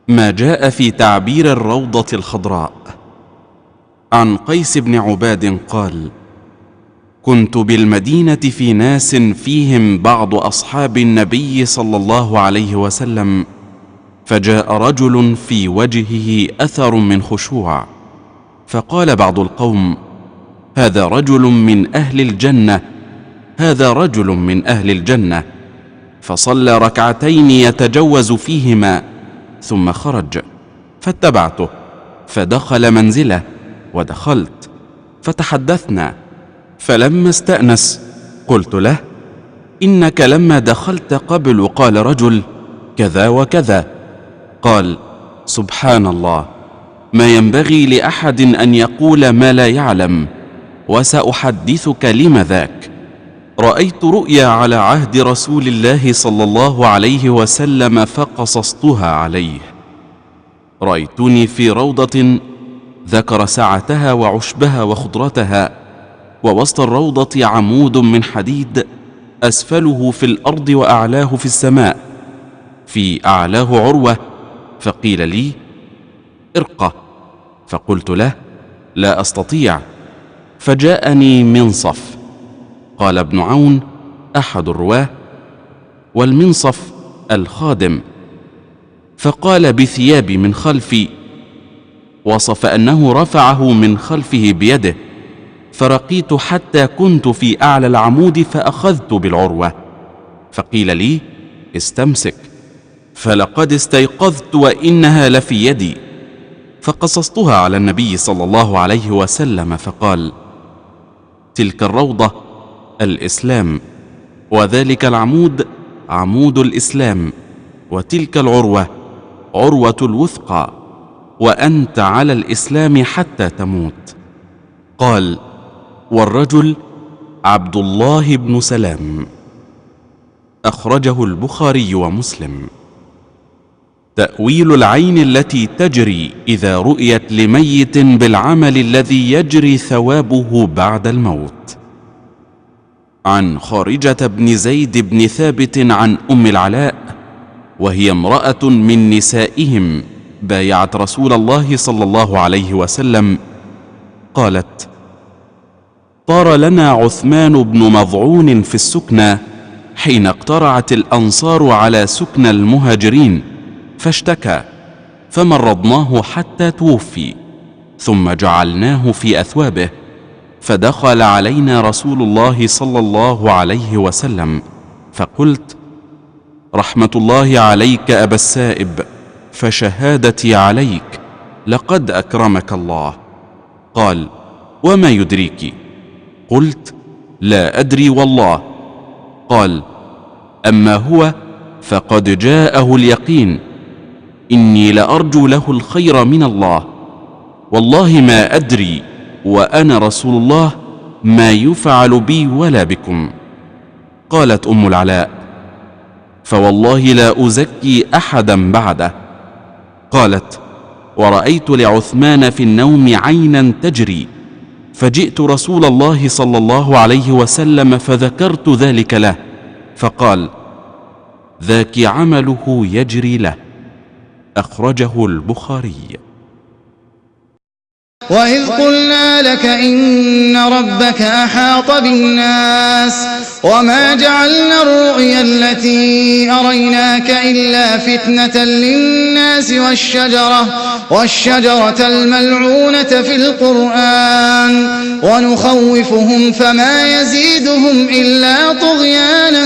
ما جاء في تعبير الروضة الخضراء. عن قيس بن عباد قال: كنت بالمدينة في ناس فيهم بعض أصحاب النبي صلى الله عليه وسلم، فجاء رجل في وجهه أثر من خشوع، فقال بعض القوم: هذا رجل من أهل الجنة، هذا رجل من أهل الجنة. فصلى ركعتين يتجوز فيهما، ثم خرج، فاتبعته، فدخل منزله ودخلت، فتحدثنا. فلما استأنس قلت له: إنك لما دخلت قبل قال رجل كذا وكذا. قال: سبحان الله، ما ينبغي لأحد أن يقول ما لا يعلم، وسأحدثك لم ذاك. رأيت رؤيا على عهد رسول الله صلى الله عليه وسلم فقصصتها عليه. رأيتني في روضة، ذكر سعتها وعشبها وخضرتها، ووسط الروضة عمود من حديد، أسفله في الأرض وأعلاه في السماء، في أعلاه عروة. فقيل لي: ارقى. فقلت له: لا أستطيع. فجاءني منصف. قال ابن عون أحد الرواه: والمنصف الخادم. فقال: بثيابي من خلفي. وصف أنه رفعه من خلفه بيده، فرقيت حتى كنت في أعلى العمود فأخذت بالعروة. فقيل لي: استمسك. فلقد استيقظت وإنها لفي يدي، فقصصتها على النبي صلى الله عليه وسلم، فقال: تلك الروضة الإسلام، وذلك العمود عمود الإسلام، وتلك العروة عروة الوثقى، وأنت على الإسلام حتى تموت. قال: والرجل عبد الله بن سلام. أخرجه البخاري ومسلم. تأويل العين التي تجري إذا رؤيت لميت بالعمل الذي يجري ثوابه بعد الموت. عن خارجة بن زيد بن ثابت عن أم العلاء، وهي امرأة من نسائهم بايعت رسول الله صلى الله عليه وسلم، قالت: طار لنا عثمان بن مظعون في السكنى حين اقترعت الأنصار على سكنى المهاجرين، فاشتكى، فمرضناه حتى توفي، ثم جعلناه في أثوابه، فدخل علينا رسول الله صلى الله عليه وسلم، فقلت: رحمة الله عليك أبا السائب، فشهادتي عليك، لقد أكرمك الله. قال: وما يدريك؟ قلت: لا أدري والله. قال: أما هو فقد جاءه اليقين، إني لأرجو له الخير من الله، والله ما أدري وأنا رسول الله ما يفعل بي ولا بكم. قالت أم العلاء: فوالله لا أزكي أحدا بعده. قالت: ورأيت لعثمان في النوم عينا تجري، فجئت رسول الله صلى الله عليه وسلم فذكرت ذلك له، فقال: ذاك عمله يجري له. أخرجه البخاري. وإذ قلنا لك إن ربك أحاط بالناس وما جعلنا الرؤيا التي أريناك إلا فتنة للناس والشجرة الملعونة في القرآن ونخوفهم فما يزيدهم إلا طغيانا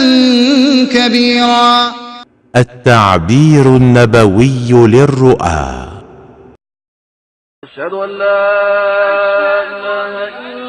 كبيرا. التعبير النبوي للرؤى. أشهد أن لا إله إلا